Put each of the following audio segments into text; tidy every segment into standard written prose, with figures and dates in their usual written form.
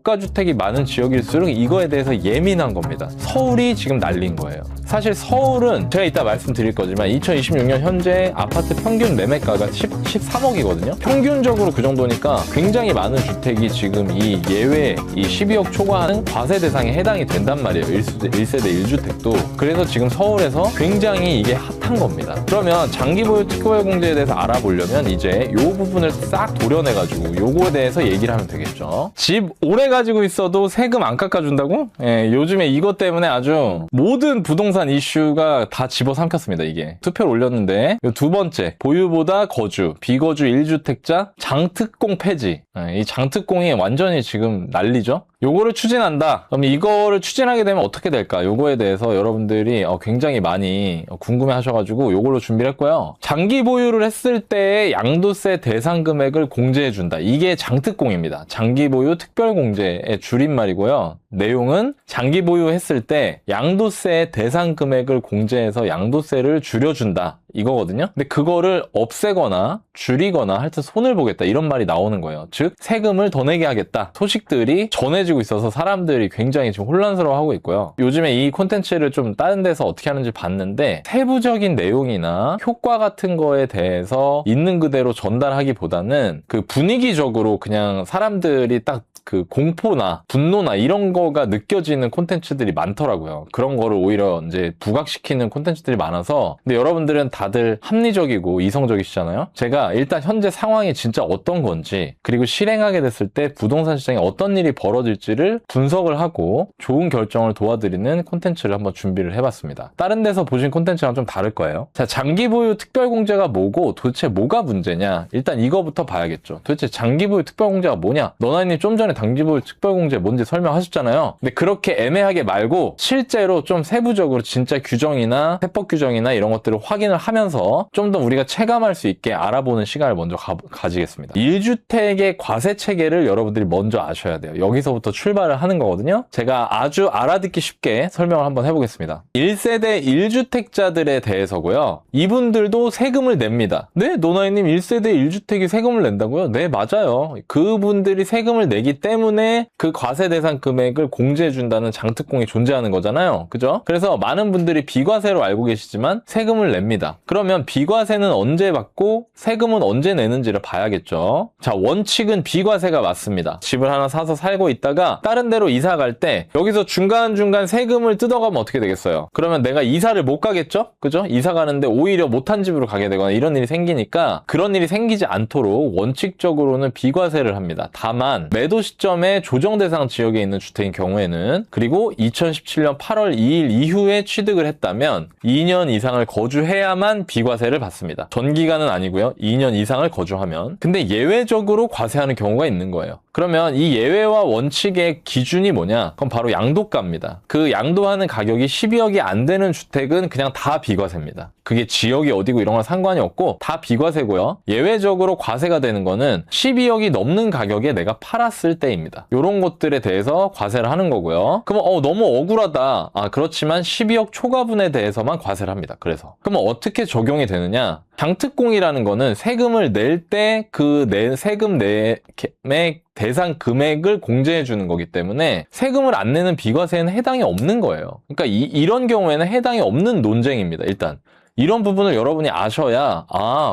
고가주택이 많은 지역일수록 이거에 대해서 예민한 겁니다. 서울이 지금 난린 거예요. 사실 서울은 제가 이따 말씀드릴 거지만 2026년 현재 아파트 평균 매매가가 13억이거든요. 평균적으로 그 정도니까 굉장히 많은 주택이 지금 이 예외 이 12억 초과하는 과세 대상에 해당이 된단 말이에요. 1세대 1주택도. 그래서 지금 서울에서 굉장히 이게 핫한 겁니다. 그러면 장기보유 특별공제에 대해서 알아보려면 이제 요 부분을 싹 도려내가지고 요거에 대해서 얘기를 하면 되겠죠. 집 오래 가지고 있어도 세금 안 깎아준다고? 예, 요즘에 이것 때문에 아주 모든 부동산 이슈가 다 집어삼켰습니다. 이게 투표를 올렸는데 두 번째, 보유보다 거주, 비거주 1주택자 장특공 폐지. 이 장특공이 완전히 지금 난리죠. 요거를 추진한다. 그럼 이거를 추진하게 되면 어떻게 될까? 요거에 대해서 여러분들이 굉장히 많이 궁금해 하셔가지고 요걸로 준비를 했고요. 장기 보유를 했을 때의 양도세 대상 금액을 공제해준다. 이게 장특공입니다. 장기 보유 특별공제의 줄임말이고요. 내용은 장기 보유했을 때 양도세 대상 금액을 공제해서 양도세를 줄여준다. 이거거든요. 근데 그거를 없애거나 줄이거나 하여튼 손을 보겠다 이런 말이 나오는 거예요. 즉 세금을 더 내게 하겠다. 소식들이 전해지고 있어서 사람들이 굉장히 지금 혼란스러워하고 있고요. 요즘에 이 콘텐츠를 좀 다른 데서 어떻게 하는지 봤는데 세부적인 내용이나 효과 같은 거에 대해서 있는 그대로 전달하기보다는 그 분위기적으로 그냥 사람들이 딱 그 공포나 분노나 이런 거가 느껴지는 콘텐츠들이 많더라고요. 그런 거를 오히려 이제 부각시키는 콘텐츠들이 많아서. 근데 여러분들은 다들 합리적이고 이성적이시잖아요. 제가 일단 현재 상황이 진짜 어떤 건지, 그리고 실행하게 됐을 때 부동산 시장에 어떤 일이 벌어질지를 분석을 하고 좋은 결정을 도와드리는 콘텐츠를 한번 준비를 해봤습니다. 다른 데서 보신 콘텐츠랑 좀 다를 거예요. 자, 장기보유 특별공제가 뭐고 도대체 뭐가 문제냐? 일단 이거부터 봐야겠죠. 도대체 장기보유 특별공제가 뭐냐? 너나님 좀 전에 장기보유 특별공제 뭔지 설명하셨잖아요. 근데 그렇게 애매하게 말고 실제로 좀 세부적으로 진짜 규정이나 세법 규정이나 이런 것들을 확인을 하면서 좀 더 우리가 체감할 수 있게 알아보는 시간을 먼저 가지겠습니다. 1주택의 과세 체계를 여러분들이 먼저 아셔야 돼요. 여기서부터 출발을 하는 거거든요. 제가 아주 알아듣기 쉽게 설명을 한번 해보겠습니다. 1세대 1주택자들에 대해서고요. 이분들도 세금을 냅니다. 네? 노나이님 1세대 1주택이 세금을 낸다고요? 네, 맞아요. 그분들이 세금을 내기 때문에 그 과세 대상 금액을 공제해준다는 장특공이 존재하는 거잖아요. 그죠? 그래서 많은 분들이 비과세로 알고 계시지만 세금을 냅니다. 그러면 비과세는 언제 받고 세금은 언제 내는지를 봐야겠죠. 자, 원칙은 비과세가 맞습니다. 집을 하나 사서 살고 있다가 다른 데로 이사 갈 때 여기서 중간중간 세금을 뜯어가면 어떻게 되겠어요? 그러면 내가 이사를 못 가겠죠? 그죠? 이사 가는데 오히려 못한 집으로 가게 되거나 이런 일이 생기니까 그런 일이 생기지 않도록 원칙적으로는 비과세를 합니다. 다만 매도 시점에 조정 대상 지역에 있는 주택인 경우에는, 그리고 2017년 8월 2일 이후에 취득을 했다면 2년 이상을 거주해야만 비과세를 받습니다. 전기간은 아니고요. 2년 이상을 거주하면. 근데 예외적으로 과세하는 경우가 있는 거예요. 그러면 이 예외와 원칙의 기준이 뭐냐? 그럼 바로 양도가입니다. 그 양도하는 가격이 12억이 안 되는 주택은 그냥 다 비과세입니다. 그게 지역이 어디고 이런 건 상관이 없고 다 비과세고요. 예외적으로 과세가 되는 거는 12억이 넘는 가격에 내가 팔았을 때입니다. 이런 것들에 대해서 과세를 하는 거고요. 그러면 너무 억울하다. 그렇지만 12억 초과분에 대해서만 과세를 합니다. 그래서 그러면 어떻게 적용이 되느냐? 장특공이라는 거는 세금을 낼 때 그 세금 내의 대상 금액을 공제해 주는 거기 때문에 세금을 안 내는 비과세에는 해당이 없는 거예요. 그러니까 이런 경우에는 해당이 없는 논쟁입니다. 일단 이런 부분을 여러분이 아셔야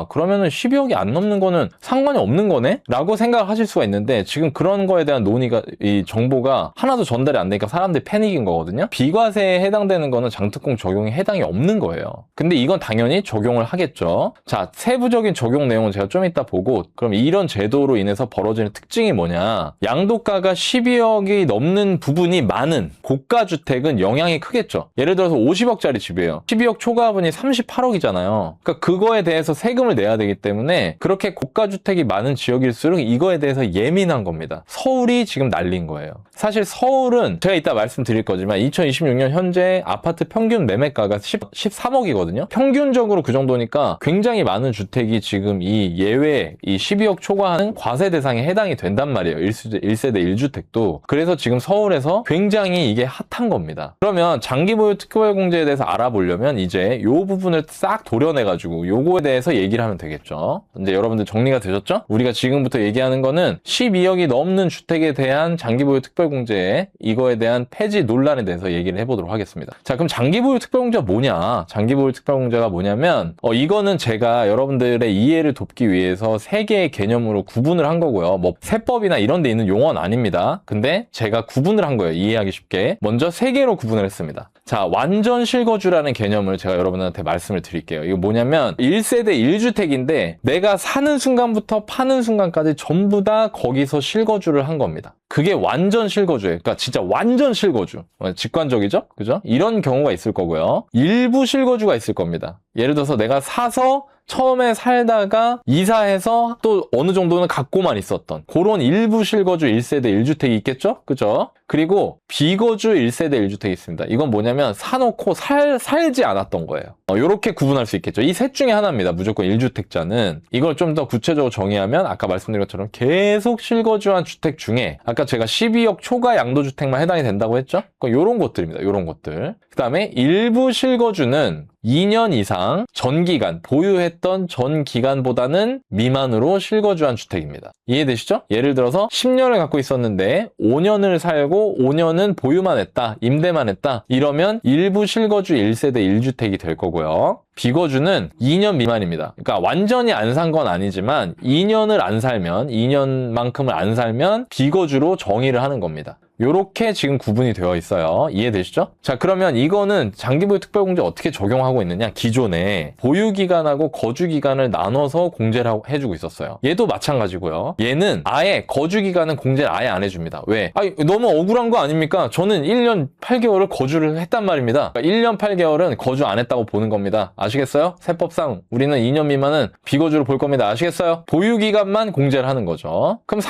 그러면은 12억이 안 넘는 거는 상관이 없는 거네? 라고 생각을 하실 수가 있는데 지금 그런 거에 대한 논의가, 이 정보가 하나도 전달이 안 되니까 사람들이 패닉인 거거든요. 비과세에 해당되는 거는 장특공 적용에 해당이 없는 거예요. 근데 이건 당연히 적용을 하겠죠. 자, 세부적인 적용 내용은 제가 좀 이따 보고, 그럼 이런 제도로 인해서 벌어지는 특징이 뭐냐? 양도가가 12억이 넘는 부분이 많은 고가주택은 영향이 크겠죠. 예를 들어서 50억짜리 집이에요. 12억 초과분이 38억이잖아요. 그러니까 그거에 대해서 세금을 내야 되기 때문에 그렇게 고가주택이 많은 지역일수록 이거에 대해서 예민한 겁니다. 서울이 지금 난린 거예요. 사실 서울은 제가 이따 말씀드릴 거지만 2026년 현재 아파트 평균 매매가가 13억이거든요. 평균적으로 그 정도니까 굉장히 많은 주택이 지금 이 예외 이 12억 초과하는 과세 대상에 해당이 된단 말이에요. 1세대 1주택도. 그래서 지금 서울에서 굉장히 이게 핫한 겁니다. 그러면 장기보유 특별공제에 대해서 알아보려면 이제 이 부분을 싹 도려내가지고 요거에 대해서 얘기를 하면 되겠죠. 이제 여러분들 정리가 되셨죠? 우리가 지금부터 얘기하는 거는 12억이 넘는 주택에 대한 장기보유 특별공제, 이거에 대한 폐지 논란에 대해서 얘기를 해보도록 하겠습니다. 자, 그럼 장기보유 특별공제가 뭐냐? 장기보유 특별공제가 뭐냐면 이거는 제가 여러분들의 이해를 돕기 위해서 세 개의 개념으로 구분을 한 거고요. 뭐 세법이나 이런 데 있는 용어는 아닙니다. 근데 제가 구분을 한 거예요. 이해하기 쉽게. 먼저 세 개로 구분을 했습니다. 자, 완전 실거주라는 개념을 제가 여러분한테 말씀을 드릴게요. 이거 뭐냐면 1세대 1주택인데 내가 사는 순간부터 파는 순간까지 전부 다 거기서 실거주를 한 겁니다. 그게 완전 실거주예요. 그러니까 진짜 완전 실거주. 직관적이죠? 그죠? 이런 경우가 있을 거고요. 일부 실거주가 있을 겁니다. 예를 들어서 내가 사서 처음에 살다가 이사해서 또 어느 정도는 갖고만 있었던 그런 일부 실거주 1세대 1주택이 있겠죠? 그죠? 그리고 비거주 1세대 1주택이 있습니다. 이건 뭐냐면 사놓고 살지 않았던 거예요. 이렇게 구분할 수 있겠죠. 이 셋 중에 하나입니다. 무조건 1주택자는. 이걸 좀 더 구체적으로 정의하면 아까 말씀드린 것처럼 계속 실거주한 주택 중에 아까 제가 12억 초과 양도주택만 해당이 된다고 했죠? 이런 것들입니다. 이런 것들. 그 다음에 일부 실거주는 2년 이상 전기간, 보유했던 전기간보다는 미만으로 실거주한 주택입니다. 이해되시죠? 예를 들어서 10년을 갖고 있었는데 5년을 살고 5년은 보유만 했다, 임대만 했다. 이러면 일부 실거주 1세대 1주택이 될 거고요. 비거주는 2년 미만입니다. 그러니까 완전히 안 산 건 아니지만 2년을 안 살면, 2년만큼을 안 살면 비거주로 정의를 하는 겁니다. 요렇게 지금 구분이 되어 있어요. 이해되시죠? 자, 그러면 이거는 장기보유 특별공제 어떻게 적용하고 있느냐? 기존에 보유기간하고 거주기간을 나눠서 공제를 해주고 있었어요. 얘도 마찬가지고요. 얘는 아예 거주기간은 공제를 아예 안 해줍니다. 왜? 너무 억울한 거 아닙니까? 저는 1년 8개월을 거주를 했단 말입니다. 그러니까 1년 8개월은 거주 안 했다고 보는 겁니다. 아시겠어요? 세법상 우리는 2년 미만은 비거주로 볼 겁니다. 아시겠어요? 보유기간만 공제를 하는 거죠. 그럼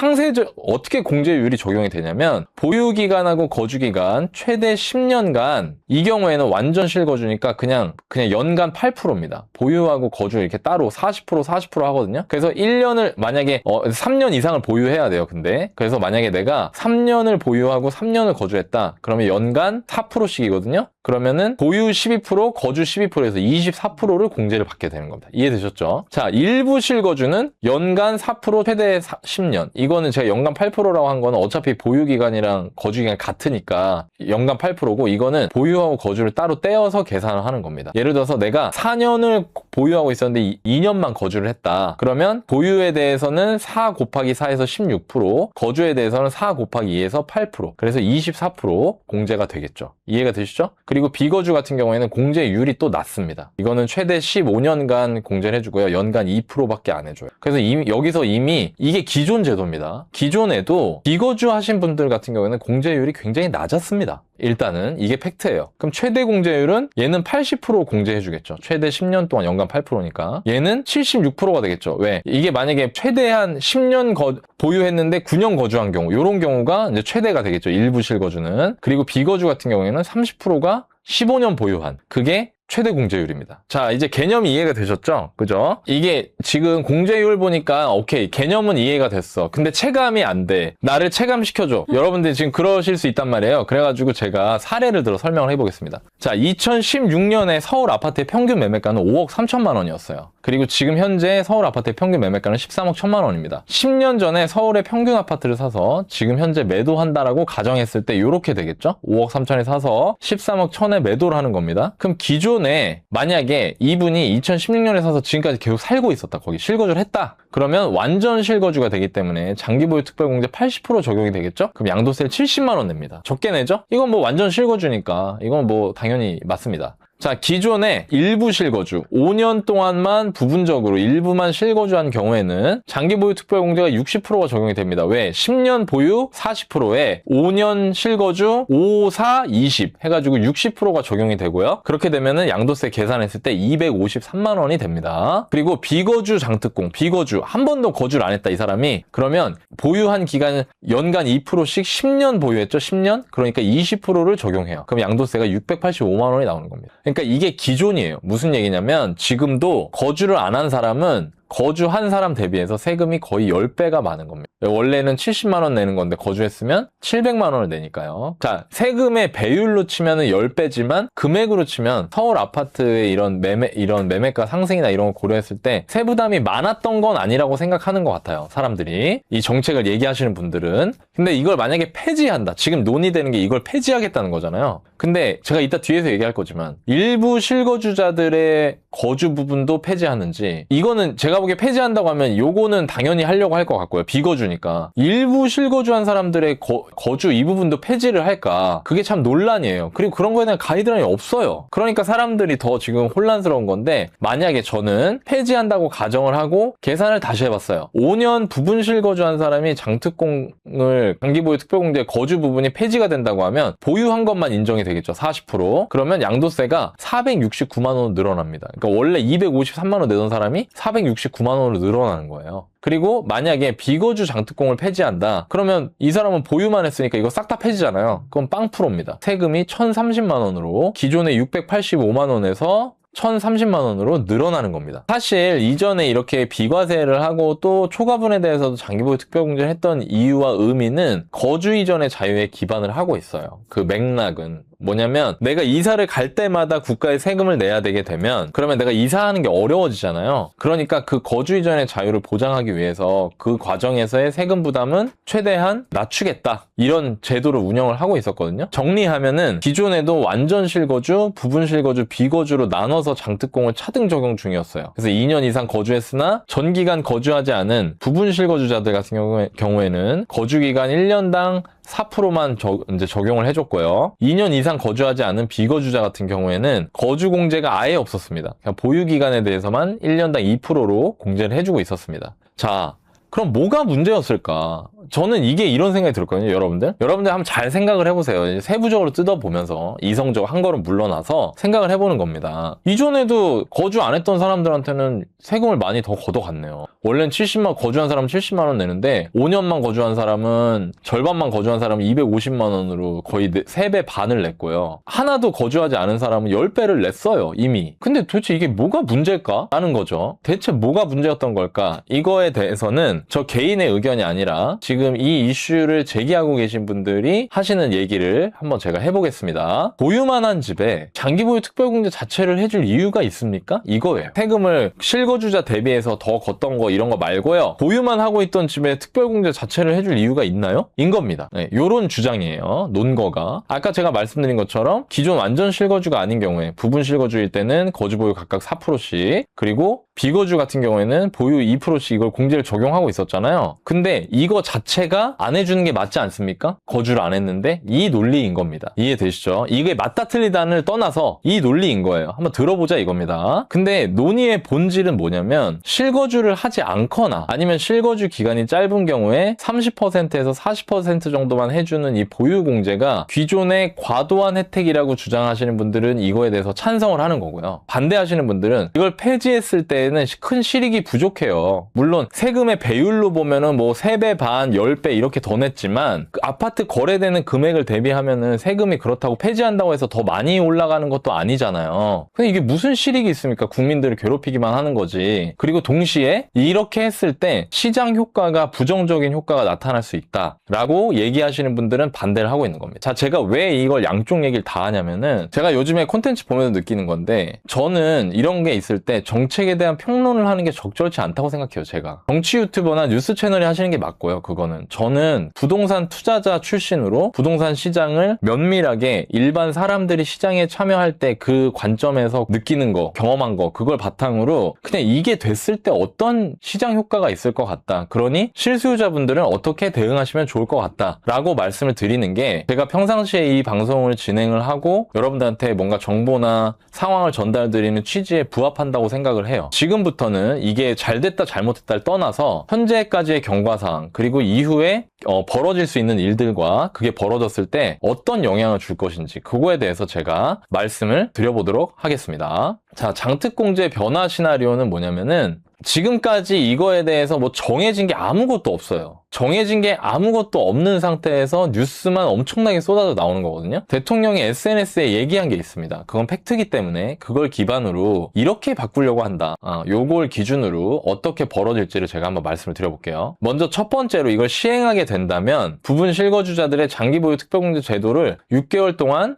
어떻게 공제율이 적용이 되냐면 보유기간하고 거주기간 최대 10년간, 이 경우에는 완전 실거주니까 그냥 연간 8%입니다. 보유하고 거주 이렇게 따로 40% 하거든요. 그래서 1년을 만약에 3년 이상을 보유해야 돼요. 근데 그래서 만약에 내가 3년을 보유하고 3년을 거주했다. 그러면 연간 4%씩이거든요. 그러면은 보유 12%, 거주 12%에서 24%를 공제를 받게 되는 겁니다. 이해되셨죠? 자, 일부 실거주는 연간 4%, 최대 10년. 이거는 제가 연간 8%라고 한 거는 어차피 보유기간이랑 거주기간이 같으니까 연간 8%고, 이거는 보유하고 거주를 따로 떼어서 계산을 하는 겁니다. 예를 들어서 내가 4년을 보유하고 있었는데 2년만 거주를 했다. 그러면 보유에 대해서는 4 곱하기 4에서 16%, 거주에 대해서는 4 곱하기 2에서 8%, 그래서 24% 공제가 되겠죠. 이해가 되시죠? 그리고 비거주 같은 경우에는 공제율이 또 낮습니다. 이거는 최대 15년간 공제를 해주고요. 연간 2%밖에 안 해줘요. 그래서 여기서 이미 이게 기존 제도입니다. 기존에도 비거주 하신 분들 같은 경우에는 공제율이 굉장히 낮았습니다. 일단은 이게 팩트예요. 그럼 최대 공제율은 얘는 80% 공제해주겠죠. 최대 10년 동안 연간 8%니까 얘는 76%가 되겠죠. 왜? 이게 만약에 최대한 10년 보유했는데 9년 거주한 경우, 이런 경우가 이제 최대가 되겠죠. 일부 실거주는. 그리고 비거주 같은 경우에는 30%가 15년 보유한, 그게 최대 공제율입니다. 자, 이제 개념이 이해가 되셨죠? 그죠? 이게 지금 공제율 보니까 오케이, 개념은 이해가 됐어. 근데 체감이 안 돼. 나를 체감시켜줘. 여러분들 지금 그러실 수 있단 말이에요. 그래가지고 제가 사례를 들어 설명을 해보겠습니다. 자, 2016년에 서울 아파트의 평균 매매가는 5억 3천만 원이었어요. 그리고 지금 현재 서울 아파트의 평균 매매가는 13억 1천만 원입니다. 10년 전에 서울의 평균 아파트를 사서 지금 현재 매도한다라고 가정했을 때 이렇게 되겠죠? 5억 3천에 사서 13억 1천에 매도를 하는 겁니다. 그럼 기존에 만약에 이분이 2016년에 사서 지금까지 계속 살고 있었다, 거기 실거주를 했다, 그러면 완전 실거주가 되기 때문에 장기보유 특별공제 80% 적용이 되겠죠? 그럼 양도세를 70만 원 냅니다. 적게 내죠? 이건 뭐 완전 실거주니까 이건 뭐 당연히 맞습니다. 자, 기존에 일부 실거주 5년 동안만 부분적으로 일부만 실거주한 경우에는 장기보유 특별공제가 60%가 적용이 됩니다. 왜? 10년 보유 40%에 5년 실거주 5, 4, 20 해가지고 60%가 적용이 되고요. 그렇게 되면은 양도세 계산했을 때 253만 원이 됩니다. 그리고 비거주 장특공, 비거주 한 번도 거주를 안 했다, 이 사람이. 그러면 보유한 기간은 연간 2%씩 10년 보유했죠? 10년? 그러니까 20%를 적용해요. 그럼 양도세가 685만 원이 나오는 겁니다. 그러니까 이게 기존이에요. 무슨 얘기냐면 지금도 거주를 안 한 사람은 거주한 사람 대비해서 세금이 거의 10배가 많은 겁니다. 원래는 70만 원 내는 건데 거주했으면 700만 원을 내니까요. 자, 세금의 배율로 치면은 10배지만 금액으로 치면 서울 아파트의 이런 매매가 상승이나 이런 걸 고려했을 때 세부담이 많았던 건 아니라고 생각하는 것 같아요. 사람들이. 이 정책을 얘기하시는 분들은. 근데 이걸 만약에 폐지한다. 지금 논의되는 게 이걸 폐지하겠다는 거잖아요. 근데 제가 이따 뒤에서 얘기할 거지만 일부 실거주자들의 거주 부분도 폐지하는지, 이거는 제가 보기에 폐지한다고 하면 요거는 당연히 하려고 할 것 같고요. 비거주니까. 일부 실거주한 사람들의 거주 이 부분도 폐지를 할까? 그게 참 논란이에요. 그리고 그런 거에 대한 가이드라인이 없어요. 그러니까 사람들이 더 지금 혼란스러운 건데, 만약에 저는 폐지한다고 가정을 하고 계산을 다시 해봤어요. 5년 부분 실거주한 사람이 장특공을 장기보유 특별공제의 거주 부분이 폐지가 된다고 하면 보유한 것만 인정이 되겠죠. 40%. 그러면 양도세가 469만 원으로 늘어납니다. 그러니까 원래 253만 원 내던 사람이 469만 원으로 늘어나는 거예요. 그리고 만약에 비거주 장특공을 폐지한다. 그러면 이 사람은 보유만 했으니까 이거 싹 다 폐지잖아요. 그럼 빵 프로입니다. 세금이 1,030만 원으로 기존의 685만 원에서 1,030만 원으로 늘어나는 겁니다. 사실 이전에 이렇게 비과세를 하고 또 초과분에 대해서도 장기보유 특별공제를 했던 이유와 의미는 거주 이전의 자유에 기반을 하고 있어요. 그 맥락은 뭐냐면, 내가 이사를 갈 때마다 국가에 세금을 내야 되게 되면 그러면 내가 이사하는 게 어려워지잖아요. 그러니까 그 거주 이전의 자유를 보장하기 위해서 그 과정에서의 세금 부담은 최대한 낮추겠다, 이런 제도를 운영을 하고 있었거든요. 정리하면은 기존에도 완전 실거주, 부분 실거주, 비거주로 나눠서 장특공을 차등 적용 중이었어요. 그래서 2년 이상 거주했으나 전기간 거주하지 않은 부분 실거주자들 같은 경우에는 거주기간 1년당 4%만 이제 적용을 해줬고요. 2년 이상 거주하지 않은 비거주자 같은 경우에는 거주 공제가 아예 없었습니다. 그냥 보유 기간에 대해서만 1년당 2%로 공제를 해주고 있었습니다. 자, 그럼 뭐가 문제였을까? 저는 이게 이런 생각이 들었거든요, 여러분들. 여러분들 한번 잘 생각을 해보세요. 세부적으로 뜯어보면서 이성적 한 걸음 물러나서 생각을 해보는 겁니다. 이전에도 거주 안 했던 사람들한테는 세금을 많이 더 걷어갔네요. 원래는 거주한 사람은 70만 원 내는데 5년만 거주한 사람은, 절반만 거주한 사람은 250만 원으로 거의 3배 반을 냈고요. 하나도 거주하지 않은 사람은 10배를 냈어요, 이미. 근데 도대체 이게 뭐가 문제일까? 라는 거죠. 대체 뭐가 문제였던 걸까? 이거에 대해서는 저 개인의 의견이 아니라 지금 이 이슈를 제기하고 계신 분들이 하시는 얘기를 한번 제가 해보겠습니다. 보유만 한 집에 장기보유 특별공제 자체를 해줄 이유가 있습니까? 이거예요. 세금을 실거주자 대비해서 더 걷던 거 이런 거 말고요. 보유만 하고 있던 집에 특별공제 자체를 해줄 이유가 있나요? 인 겁니다. 네, 요런 주장이에요. 논거가. 아까 제가 말씀드린 것처럼 기존 완전 실거주가 아닌 경우에 부분 실거주일 때는 거주보유 각각 4%씩, 그리고 비거주 같은 경우에는 보유 2%씩 이걸 공제를 적용하고 있었잖아요. 근데 이거 자체가 안 해주는 게 맞지 않습니까? 거주를 안 했는데. 이 논리인 겁니다. 이해되시죠? 이게 맞다 틀리다를 떠나서 이 논리인 거예요. 한번 들어보자 이겁니다. 근데 논의의 본질은 뭐냐면, 실거주를 하지 않거나 아니면 실거주 기간이 짧은 경우에 30%에서 40% 정도만 해주는 이 보유 공제가 기존의 과도한 혜택이라고 주장하시는 분들은 이거에 대해서 찬성을 하는 거고요. 반대하시는 분들은 이걸 폐지했을 때 큰 실익이 부족해요. 물론 세금의 배율로 보면은 뭐 3배 반, 10배 이렇게 더 냈지만 그 아파트 거래되는 금액을 대비하면은 세금이 그렇다고 폐지한다고 해서 더 많이 올라가는 것도 아니잖아요. 근데 이게 무슨 실익이 있습니까? 국민들을 괴롭히기만 하는 거지. 그리고 동시에 이렇게 했을 때 시장 효과가, 부정적인 효과가 나타날 수 있다라고 얘기하시는 분들은 반대를 하고 있는 겁니다. 자, 제가 왜 이걸 양쪽 얘기를 다 하냐면은, 제가 요즘에 콘텐츠 보면서 느끼는 건데, 저는 이런 게 있을 때 정책에 대한 평론을 하는 게 적절치 않다고 생각해요. 제가 정치 유튜버나 뉴스 채널이 하시는 게 맞고요. 그거는 저는 부동산 투자자 출신으로 부동산 시장을 면밀하게 일반 사람들이 시장에 참여할 때 그 관점에서 느끼는 거, 경험한 거, 그걸 바탕으로 그냥 이게 됐을 때 어떤 시장 효과가 있을 것 같다, 그러니 실수요자분들은 어떻게 대응하시면 좋을 것 같다 라고 말씀을 드리는 게, 제가 평상시에 이 방송을 진행을 하고 여러분들한테 뭔가 정보나 상황을 전달드리는 취지에 부합한다고 생각을 해요. 지금부터는 이게 잘됐다 잘못됐다를 떠나서 현재까지의 경과사항, 그리고 이후에 벌어질 수 있는 일들과 그게 벌어졌을 때 어떤 영향을 줄 것인지, 그거에 대해서 제가 말씀을 드려보도록 하겠습니다. 자, 장특공제 변화 시나리오는 뭐냐면은, 지금까지 이거에 대해서 뭐 정해진 게 아무것도 없어요. 정해진 게 아무것도 없는 상태에서 뉴스만 엄청나게 쏟아져 나오는 거거든요. 대통령이 SNS에 얘기한 게 있습니다. 그건 팩트기 때문에 그걸 기반으로 이렇게 바꾸려고 한다. 요걸 기준으로 어떻게 벌어질지를 제가 한번 말씀을 드려볼게요. 먼저 첫 번째로 이걸 시행하게 된다면 부분 실거주자들의 장기보유 특별공제 제도를 6개월 동안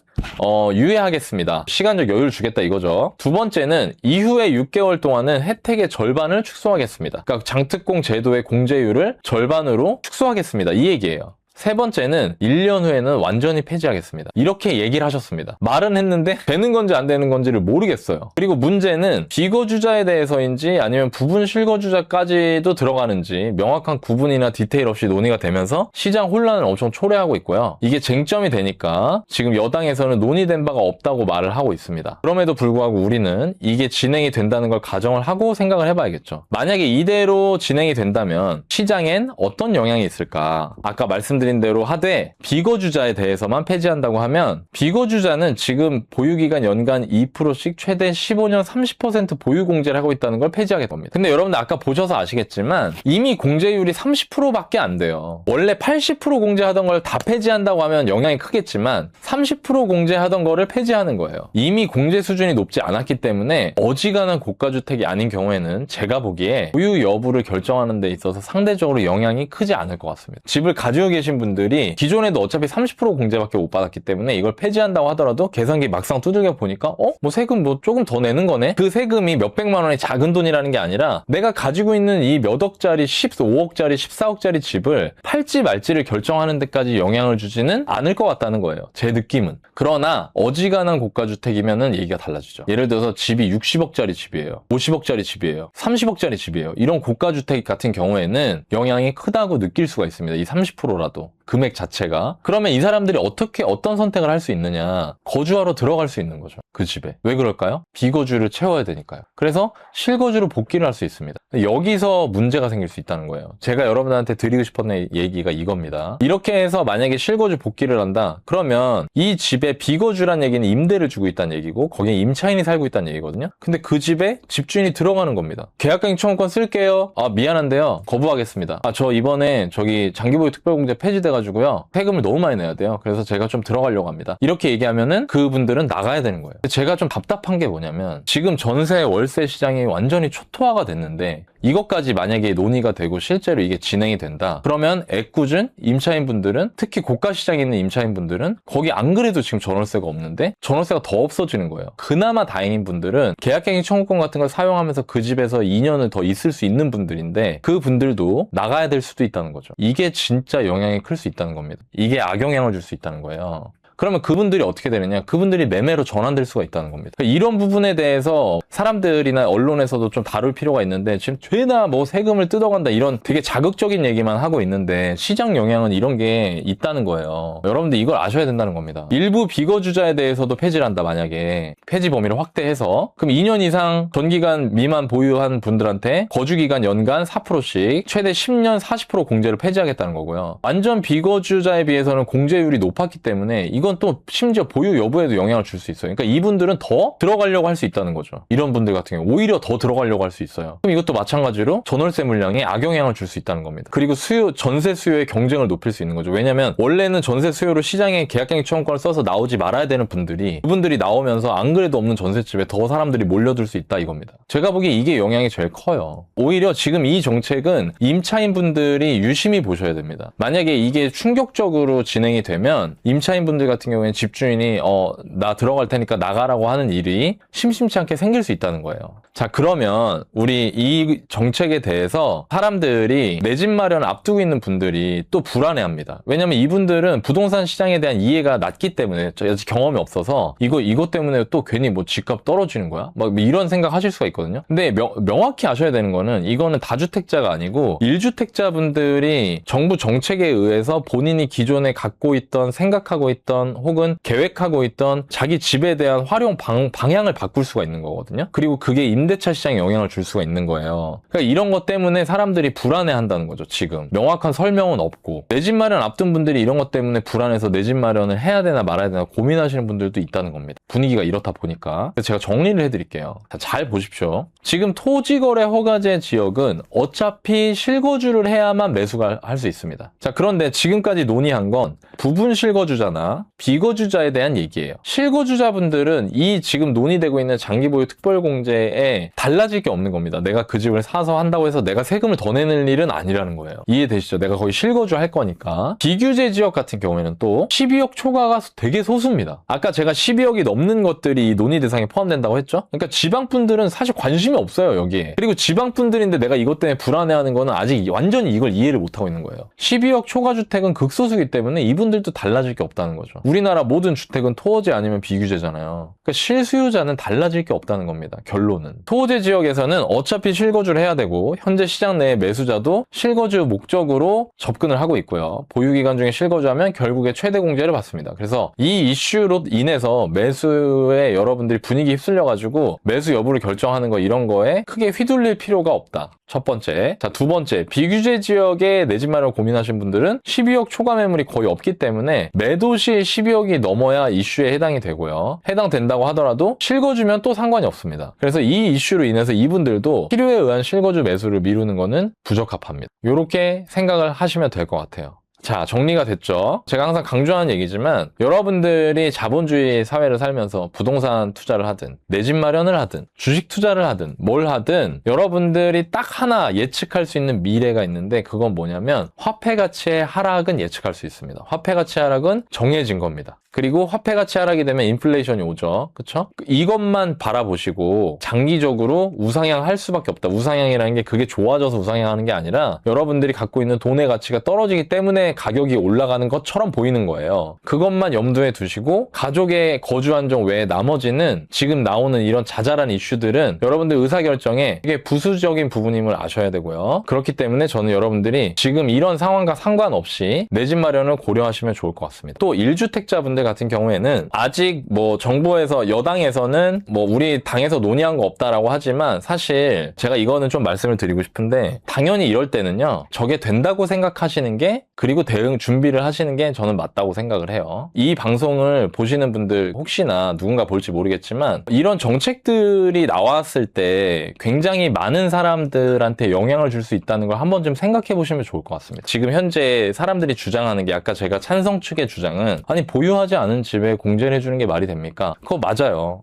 유예하겠습니다. 시간적 여유를 주겠다 이거죠. 두 번째는 이후에 6개월 동안은 혜택의 절반을 축소하겠습니다. 그러니까 장특공 제도의 공제율을 절반으로 축소하겠습니다. 이 얘기예요. 세 번째는 1년 후에는 완전히 폐지하겠습니다. 이렇게 얘기를 하셨습니다. 말은 했는데 되는 건지 안 되는 건지를 모르겠어요. 그리고 문제는 비거주자에 대해서인지 아니면 부분 실거주자까지도 들어가는지 명확한 구분이나 디테일 없이 논의가 되면서 시장 혼란을 엄청 초래하고 있고요. 이게 쟁점이 되니까 지금 여당에서는 논의된 바가 없다고 말을 하고 있습니다. 그럼에도 불구하고 우리는 이게 진행이 된다는 걸 가정을 하고 생각을 해봐야겠죠. 만약에 이대로 진행이 된다면 시장엔 어떤 영향이 있을까? 아까 말씀드린 대로 하되 비거주자에 대해서만 폐지한다고 하면 비거주자는 지금 보유기간 연간 2%씩 최대 15년 30% 보유 공제를 하고 있다는 걸 폐지하게 됩니다. 근데 여러분들 아까 보셔서 아시겠지만 이미 공제율이 30%밖에 안 돼요. 원래 80% 공제하던 걸 다 폐지한다고 하면 영향이 크겠지만 30% 공제하던 거를 폐지하는 거예요. 이미 공제 수준이 높지 않았기 때문에 어지간한 고가주택이 아닌 경우에는 제가 보기에 보유 여부를 결정하는 데 있어서 상대적으로 영향이 크지 않을 것 같습니다. 집을 가지고 계신 분들이 기존에도 어차피 30% 공제밖에 못 받았기 때문에 이걸 폐지한다고 하더라도 계산기 막상 두들겨 보니까 뭐 세금 뭐 조금 더 내는 거네? 그 세금이 몇백만 원의 작은 돈이라는 게 아니라 내가 가지고 있는 이 몇 억짜리 15억짜리 14억짜리 집을 팔지 말지를 결정하는 데까지 영향을 주지는 않을 것 같다는 거예요. 제 느낌은. 그러나 어지간한 고가주택이면은 얘기가 달라지죠. 예를 들어서 집이 60억짜리 집이에요. 50억짜리 집이에요. 30억짜리 집이에요. 이런 고가주택 같은 경우에는 영향이 크다고 느낄 수가 있습니다. 이 30%라도. 금액 자체가. 그러면 이 사람들이 어떤 선택을 할 수 있느냐? 거주하러 들어갈 수 있는 거죠. 그 집에. 왜 그럴까요? 비거주를 채워야 되니까요. 그래서 실거주로 복귀를 할 수 있습니다. 여기서 문제가 생길 수 있다는 거예요. 제가 여러분한테 드리고 싶었던 얘기가 이겁니다. 이렇게 해서 만약에 실거주 복귀를 한다? 그러면 이 집에 비거주란 얘기는 임대를 주고 있다는 얘기고 거기에 임차인이 살고 있다는 얘기거든요. 근데 그 집에 집주인이 들어가는 겁니다. 계약갱 청구권 쓸게요. 미안한데요. 거부하겠습니다. 저 이번에 장기보유 특별공제 폐지돼가지고요. 세금을 너무 많이 내야 돼요. 그래서 제가 좀 들어가려고 합니다. 이렇게 얘기하면은 그분들은 나가야 되는 거예요. 제가 좀 답답한 게 뭐냐면 지금 전세 월세 시장이 완전히 초토화가 됐는데 이것까지 만약에 논의가 되고 실제로 이게 진행이 된다. 그러면 애꿎은 임차인분들은 특히 고가 시장에 있는 임차인분들은 거기 안 그래도 지금 전월세가 없는데 전월세가 더 없어지는 거예요. 그나마 다행인 분들은 계약갱신 청구권 같은 걸 사용하면서 그 집에서 2년을 더 있을 수 있는 분들인데 그 분들도 나가야 될 수도 있다는 거죠. 이게 진짜 영향이 클 수 있다는 겁니다. 이게 악영향을 줄 수 있다는 거예요. 그러면 그분들이 어떻게 되느냐? 그분들이 매매로 전환될 수가 있다는 겁니다. 이런 부분에 대해서 사람들이나 언론에서도 좀 다룰 필요가 있는데 지금 죄나 뭐 세금을 뜯어간다 이런 되게 자극적인 얘기만 하고 있는데 시장 영향은 이런 게 있다는 거예요. 여러분들 이걸 아셔야 된다는 겁니다. 일부 비거주자에 대해서도 폐지를 한다. 만약에 폐지 범위를 확대해서 그럼 2년 이상 전기간 미만 보유한 분들한테 거주기간 연간 4%씩 최대 10년 40% 공제를 폐지하겠다는 거고요. 완전 비거주자에 비해서는 공제율이 높았기 때문에 이건 또 심지어 보유 여부에도 영향을 줄 수 있어요. 그러니까 이분들은 더 들어가려고 할 수 있다는 거죠. 이런 분들 같은 경우 오히려 더 들어가려고 할 수 있어요. 그럼 이것도 마찬가지로 전월세 물량에 악영향을 줄 수 있다는 겁니다. 그리고 전세 수요의 경쟁을 높일 수 있는 거죠. 왜냐면 원래는 전세 수요로 시장에 계약갱신 청구권을 써서 나오지 말아야 되는 분들이 그분들이 나오면서 안 그래도 없는 전세집에 더 사람들이 몰려들 수 있다 이겁니다. 제가 보기에 이게 영향이 제일 커요. 오히려 지금 이 정책은 임차인분들이 유심히 보셔야 됩니다. 만약에 이게 충격적으로 진행이 되면 임차인분들 같은 경우에는 집주인이 나 들어갈 테니까 나가라고 하는 일이 심심치 않게 생길 수 있다는 거예요. 자, 그러면 우리 이 정책에 대해서 사람들이 내 집 마련 앞두고 있는 분들이 또 불안해합니다. 왜냐면 이분들은 부동산 시장에 대한 이해가 낮기 때문에 아직 경험이 없어서 이것 때문에 또 괜히 뭐 집값 떨어지는 거야? 막 이런 생각 하실 수가 있거든요. 근데 명확히 아셔야 되는 거는 이거는 다주택자가 아니고 1주택자분들이 정부 정책에 의해서 본인이 기존에 갖고 있던 생각하고 있던 있던 혹은 계획하고 있던 자기 집에 대한 활용 방향을 바꿀 수가 있는 거거든요. 그리고 그게 임대차 시장에 영향을 줄 수가 있는 거예요. 그러니까 이런 것 때문에 사람들이 불안해한다는 거죠. 지금 명확한 설명은 없고 내 집 마련 앞둔 분들이 이런 것 때문에 불안해서 내 집 마련을 해야 되나 말아야 되나 고민하시는 분들도 있다는 겁니다. 분위기가 이렇다 보니까. 그래서 제가 정리를 해드릴게요. 잘 보십시오. 지금 토지거래 허가제 지역은 어차피 실거주를 해야만 매수가 할 수 있습니다. 자, 그런데 지금까지 논의한 건 부분 실거주자나 비거주자에 대한 얘기예요. 실거주자분들은 이 지금 논의되고 있는 장기보유 특별공제에 달라질 게 없는 겁니다. 내가 그 집을 사서 한다고 해서 내가 세금을 더 내는 일은 아니라는 거예요. 이해되시죠? 내가 거의 실거주 할 거니까. 비규제 지역 같은 경우에는 또 12억 초과가 되게 소수입니다. 아까 제가 12억이 넘는 것들이 논의 대상에 포함된다고 했죠? 그러니까 지방분들은 사실 관심이 없어요, 여기에. 그리고 지방분들인데 내가 이것 때문에 불안해하는 거는 아직 완전히 이걸 이해를 못하고 있는 거예요. 12억 초과주택은 극소수이기 때문에 이분들도 달라질 게 없다는 거죠. 우리나라 모든 주택은 토호제 아니면 비규제잖아요. 그러니까 실수요자는 달라질 게 없다는 겁니다. 결론은. 토호제 지역에서는 어차피 실거주를 해야 되고 현재 시장 내의 매수자도 실거주 목적으로 접근을 하고 있고요. 보유기간 중에 실거주하면 결국에 최대 공제를 받습니다. 그래서 이 이슈로 인해서 매수에 여러분들이 분위기 휩쓸려가지고 매수 여부를 결정하는 거 이런 거에 크게 휘둘릴 필요가 없다. 첫 번째. 자, 두 번째. 비규제 지역에 내 집 마련을 고민하신 분들은 12억 초과 매물이 거의 없기 때문에 매도 시 12억이 넘어야 이슈에 해당이 되고요. 해당된다고 하더라도 실거주면 또 상관이 없습니다. 그래서 이 이슈로 인해서 이분들도 필요에 의한 실거주 매수를 미루는 거는 부적합합니다. 이렇게 생각을 하시면 될 것 같아요. 자, 정리가 됐죠? 제가 항상 강조하는 얘기지만 여러분들이 자본주의 사회를 살면서 부동산 투자를 하든 내 집 마련을 하든 주식 투자를 하든 뭘 하든 여러분들이 딱 하나 예측할 수 있는 미래가 있는데 그건 뭐냐면 화폐 가치의 하락은 예측할 수 있습니다. 화폐 가치 하락은 정해진 겁니다. 그리고 화폐 가치 하락이 되면 인플레이션이 오죠. 그쵸? 이것만 바라보시고 장기적으로 우상향할 수밖에 없다. 우상향이라는 게 그게 좋아져서 우상향하는 게 아니라 여러분들이 갖고 있는 돈의 가치가 떨어지기 때문에 가격이 올라가는 것처럼 보이는 거예요. 그것만 염두에 두시고 가족의 거주 안정 외에 나머지는 지금 나오는 이런 자잘한 이슈들은 여러분들 의사결정에 이게 부수적인 부분임을 아셔야 되고요. 그렇기 때문에 저는 여러분들이 지금 이런 상황과 상관없이 내 집 마련을 고려하시면 좋을 것 같습니다. 또 1주택자분들 같은 경우에는 아직 뭐 정부에서 여당에서는 뭐 우리 당에서 논의한 거 없다라고 하지만 사실 제가 이거는 좀 말씀을 드리고 싶은데 당연히 이럴 때는요. 저게 된다고 생각하시는 게 그리고 대응 준비를 하시는 게 저는 맞다고 생각을 해요. 이 방송을 보시는 분들 혹시나 누군가 볼지 모르겠지만 이런 정책들이 나왔을 때 굉장히 많은 사람들한테 영향을 줄 수 있다는 걸 한번 좀 생각해 보시면 좋을 것 같습니다. 지금 현재 사람들이 주장하는 게 아까 제가 찬성 측의 주장은 아니 보유하지 않은 집에 공제를 해주는 게 말이 됩니까? 그거 맞아요.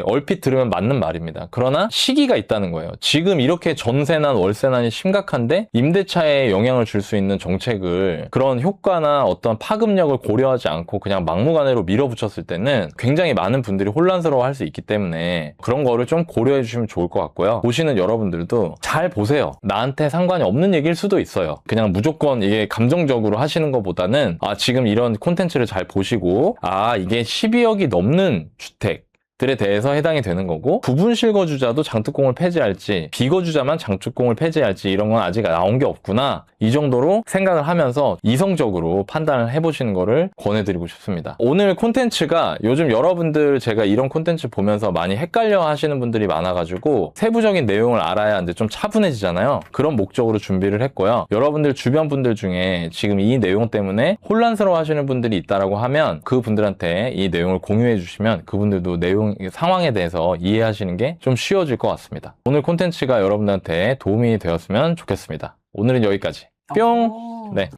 얼핏 들으면 맞는 말입니다. 그러나 시기가 있다는 거예요. 지금 이렇게 전세난 월세난이 심각한데 임대차에 영향을 줄 수 있는 정책을 그런 효과나 어떤 파급력을 고려하지 않고 그냥 막무가내로 밀어붙였을 때는 굉장히 많은 분들이 혼란스러워 할 수 있기 때문에 그런 거를 좀 고려해 주시면 좋을 것 같고요. 보시는 여러분들도 잘 보세요. 나한테 상관이 없는 얘기일 수도 있어요. 그냥 무조건 이게 감정적으로 하시는 것보다는 지금 이런 콘텐츠를 잘 보시고 이게 12억이 넘는 주택들에 대해서 해당이 되는 거고 부분 실거주자도 장특공을 폐지할지 비거주자만 장특공을 폐지할지 이런 건 아직 나온 게 없구나 이 정도로 생각을 하면서 이성적으로 판단을 해보시는 거를 권해드리고 싶습니다. 오늘 콘텐츠가 요즘 여러분들 제가 이런 콘텐츠 보면서 많이 헷갈려 하시는 분들이 많아가지고 세부적인 내용을 알아야 하는데 좀 차분해지잖아요. 그런 목적으로 준비를 했고요. 여러분들 주변 분들 중에 지금 이 내용 때문에 혼란스러워 하시는 분들이 있다라고 하면 그분들한테 이 내용을 공유해 주시면 그분들도 내용 상황에 대해서 이해하시는 게 좀 쉬워질 것 같습니다. 오늘 콘텐츠가 여러분들한테 도움이 되었으면 좋겠습니다. 오늘은 여기까지. 뿅! 네.